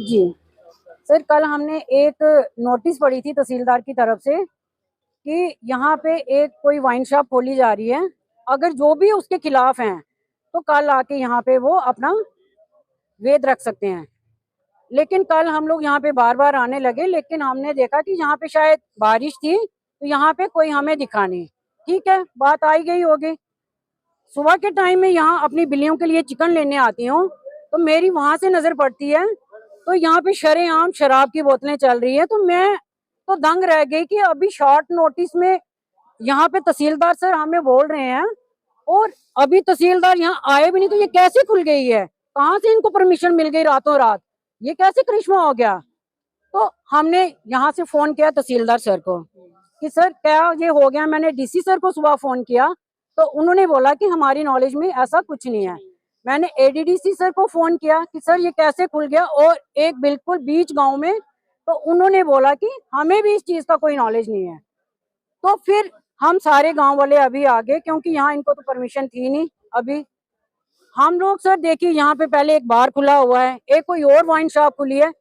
जी sir, कल हमने एक नोटिस पढ़ी थी तहसीलदार की तरफ से कि यहाँ पे एक कोई वाइन शॉप खोली जा रही है। अगर जो भी उसके खिलाफ हैं तो कल आके यहाँ पे वो अपना वेद रख सकते हैं। लेकिन कल हम लोग यहाँ पे बार बार आने लगे, लेकिन हमने देखा कि यहाँ पे शायद बारिश थी तो यहाँ पे कोई हमें दिखा नहीं। ठीक है, बात आई गई होगी। सुबह के टाइम में यहाँ अपनी बिल्लियों के लिए चिकन लेने आती हूँ तो मेरी वहां से नजर पड़ती है तो यहाँ पे शरेआम शराब की बोतलें चल रही है। तो मैं तो दंग रह गई कि अभी शॉर्ट नोटिस में यहाँ पे तहसीलदार सर हमें बोल रहे हैं और अभी तहसीलदार यहाँ आए भी नहीं, तो ये कैसे खुल गई है? कहाँ से इनको परमिशन मिल गई रातों रात? ये कैसे करिश्मा हो गया? तो हमने यहाँ से फोन किया तहसीलदार सर को कि सर क्या ये हो गया। मैंने डीसी सर को सुबह फोन किया तो उन्होंने बोला कि हमारी नॉलेज में ऐसा कुछ नहीं है। मैंने एडीडीसी सर को फोन किया कि सर ये कैसे खुल गया, और एक बिल्कुल बीच गांव में, तो उन्होंने बोला कि हमें भी इस चीज का कोई नॉलेज नहीं है। तो फिर हम सारे गांव वाले अभी आ गए क्योंकि यहाँ इनको तो परमिशन थी नहीं। अभी हम लोग सर देखिए यहाँ पे पहले एक बार खुला हुआ है, एक कोई और वाइन शॉप खुली है,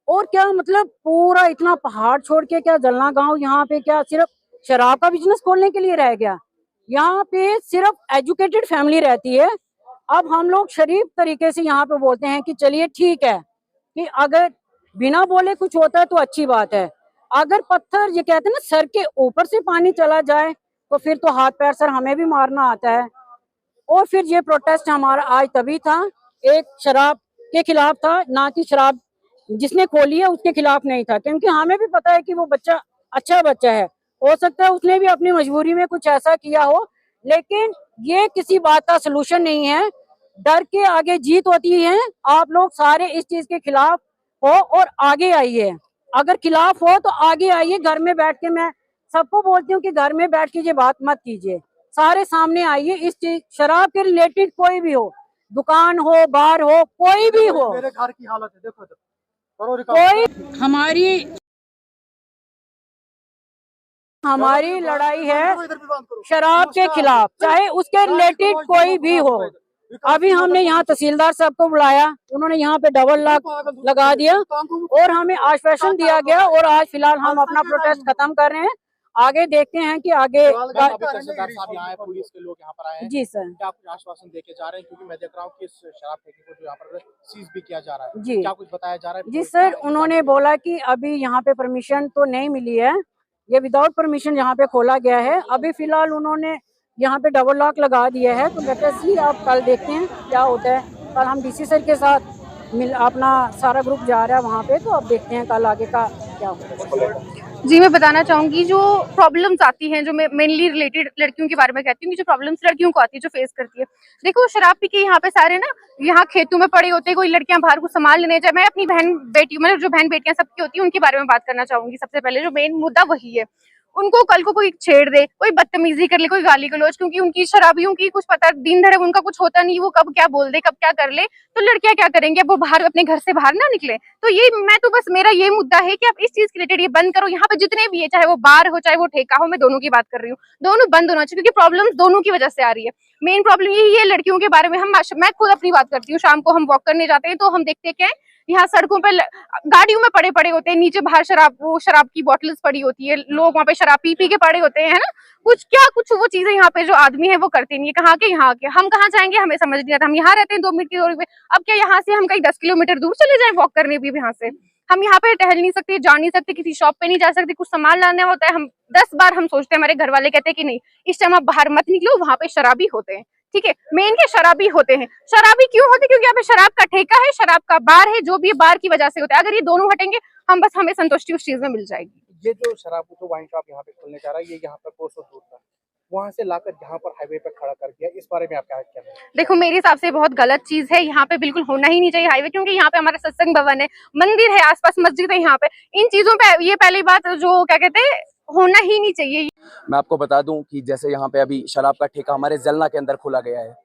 और क्या मतलब पूरा इतना पहाड़ छोड़ के क्या जलना गांव यहाँ पे क्या सिर्फ शराब का बिजनेस खोलने के लिए रह गया? यहाँ पे सिर्फ एजुकेटेड फैमिली रहती है। अब हम लोग शरीफ तरीके से यहाँ पे बोलते हैं कि चलिए ठीक है कि अगर बिना बोले कुछ होता है तो अच्छी बात है। अगर पत्थर ये कहते हैं ना सर के ऊपर से पानी चला जाए तो फिर तो हाथ पैर सर हमें भी मारना आता है। और फिर ये प्रोटेस्ट हमारा आज तभी था, एक शराब के खिलाफ था, ना कि शराब जिसने खोली है उसके खिलाफ नहीं था, क्योंकि हमें भी पता है कि वो बच्चा अच्छा बच्चा है। हो सकता है उसने भी अपनी मजबूरी में कुछ ऐसा किया हो, लेकिन ये किसी बात का सलूशन नहीं है। डर के आगे जीत होती है। आप लोग सारे इस चीज के खिलाफ हो और आगे आइए। अगर खिलाफ हो तो आगे आइए। घर में बैठ के मैं सबको बोलती हूँ कि घर में बैठ के ये बात मत कीजिए, सारे सामने आइए। इस चीज शराब के रिलेटेड कोई भी हो, दुकान हो, बार हो, कोई भी हो, मेरे घर की हालत है देखो कोई हमारी लड़ाई है शराब के खिलाफ, चाहे उसके रिलेटेड कोई भी हो। अभी हमने यहाँ तहसीलदार साहब को बुलाया, उन्होंने यहाँ पे डबल लॉक लगा दिया और हमें आश्वासन दिया गया, और आज फिलहाल हम अपना प्रोटेस्ट खत्म कर रहे हैं। आगे देखते हैं कि आगे तहसीलदार साहब यहाँ आए, पुलिस के लोग यहाँ पर आए हैं। जी सर, क्या कुछ आश्वासन देके जा रहे हैं? क्योंकि मैं देख रहा हूँ कि इस शराब ठेके को जो यहाँ पर सीज भी किया जा रहा है, जी क्या कुछ बताया जा रहा है? जी सर, उन्होंने बोला कि अभी यहाँ पे परमिशन तो नहीं मिली है, ये विदाउट परमिशन यहाँ पे खोला गया है। अभी फिलहाल उन्होंने यहाँ पे डबल लॉक लगा दिया है, तो लेट अस सी, आप कल देखते हैं क्या होता है। कल हम डीसी सर के साथ अपना सारा ग्रुप जा रहा है वहाँ पे, तो अब देखते हैं कल आगे का क्या होता है। जी, मैं बताना चाहूंगी जो प्रॉब्लम्स आती हैं, जो मैं मेनली रिलेटेड लड़कियों के बारे में कहती हूँ कि जो प्रॉब्लम्स लड़कियों को आती है, जो फेस करती है। देखो शराब पी के यहाँ पे सारे ना यहाँ खेतों में पड़े होते हैं, कोई लड़कियां बाहर को संभाल लेने जाए। मैं अपनी बहन बेटी मतलब जो बहन बेटियां सबकी होती है उनके बारे में बात करना चाहूंगी। सबसे पहले जो मेन मुद्दा वही है, उनको कल को कोई छेड़ दे, कोई बदतमीजी कर ले, कोई गाली गलौज, क्योंकि उनकी शराबियों की कुछ पता दिन धड़े उनका कुछ होता नहीं, वो कब क्या बोल दे, कब क्या कर ले, तो लड़कियां क्या करेंगे? अब वो बाहर अपने घर से बाहर ना निकले। तो ये मैं तो बस मेरा ये मुद्दा है कि आप इस चीज के रिलेटेड ये बंद करो। यहाँ पे जितने भी है, चाहे वो बार हो चाहे वो ठेका हो, मैं दोनों की बात कर रही हूँ, दोनों बंद होना चाहिए, क्योंकि प्रॉब्लम दोनों की वजह से आ रही है। मेन प्रॉब्लम यही है लड़कियों के बारे में। मैं खुद अपनी बात करती हूँ, शाम को हम वॉक करने जाते हैं तो हम देखते हैं यहाँ सड़कों पे गाड़ियों में पड़े पड़े होते हैं, नीचे बाहर शराब की बोतल्स पड़ी होती है, लोग वहाँ पे शराब पी पी के पड़े होते हैं, है ना। कुछ वो चीजें यहाँ पे जो आदमी है वो करते नहीं है। कहाँ के यहाँ के हम कहाँ जाएंगे, हमें समझ नहीं आता। हम यहाँ रहते हैं 2 मिनट की दूरी पे, अब क्या यहाँ से हम कहीं 10 किलोमीटर दूर चले जाए वॉक करने भी? यहाँ से हम यहाँ पे टहल नहीं सकते, जा नहीं सकते, किसी शॉप पे नहीं जा सकते, कुछ सामान लाना होता है, हम 10 बार हम सोचते हैं, हमारे घर वाले कहते हैं कि नहीं इस टाइम आप बाहर मत निकलो, वहां पे शराबी होते हैं। ठीक है, मेन के शराबी होते हैं। शराबी क्यों होते हैं? क्योंकि यहाँ पे शराब का ठेका है, शराब का बार है, जो भी बार की वजह से होता है। अगर ये दोनों हटेंगे हम बस हमें संतुष्टि उस चीज में मिल जाएगी। ये जो शराब जो वाइन शॉप यहाँ पे खोलने जा रहा है, ये यहाँ पर कोसों दूर था, वहाँ से लाकर यहाँ पर हाईवे पे खड़ा कर दिया, इस बारे में आप क्या कहते हैं? देखो मेरे हिसाब से बहुत गलत चीज है, यहाँ पे बिल्कुल होना ही नहीं चाहिए हाईवे, क्योंकि यहाँ पे हमारा सत्संग भवन है, मंदिर है, आसपास मस्जिद है। यहाँ पे इन चीजों पे ये पहली बात जो क्या कहते हैं होना ही नहीं चाहिए। मैं आपको बता दूं कि जैसे यहाँ पे अभी शराब का ठेका हमारे जलना के अंदर खोला गया है।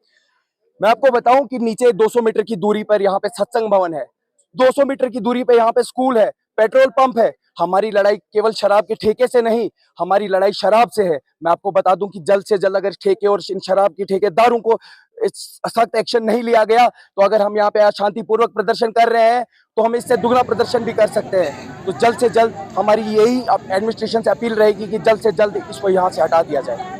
मैं आपको बताऊं कि नीचे 200 मीटर की दूरी पर यहाँ पे सत्संग भवन है, 200 मीटर की दूरी पे यहाँ पे स्कूल है, पेट्रोल पंप है, हमारी लड़ाई केवल शराब के ठेके से नहीं, हमारी लड़ाई शराब से है। मैं आपको बता दूं कि जल्द से जल्द अगर ठेके और इन शराब के ठेकेदारों को सख्त एक्शन नहीं लिया गया, तो अगर हम यहाँ पे शांतिपूर्वक प्रदर्शन कर रहे हैं तो हम इससे दुगना प्रदर्शन भी कर सकते हैं। तो जल्द से जल्द हमारी यही एडमिनिस्ट्रेशन से अपील रहेगी कि जल्द से जल्द इसको यहाँ से हटा दिया जाए।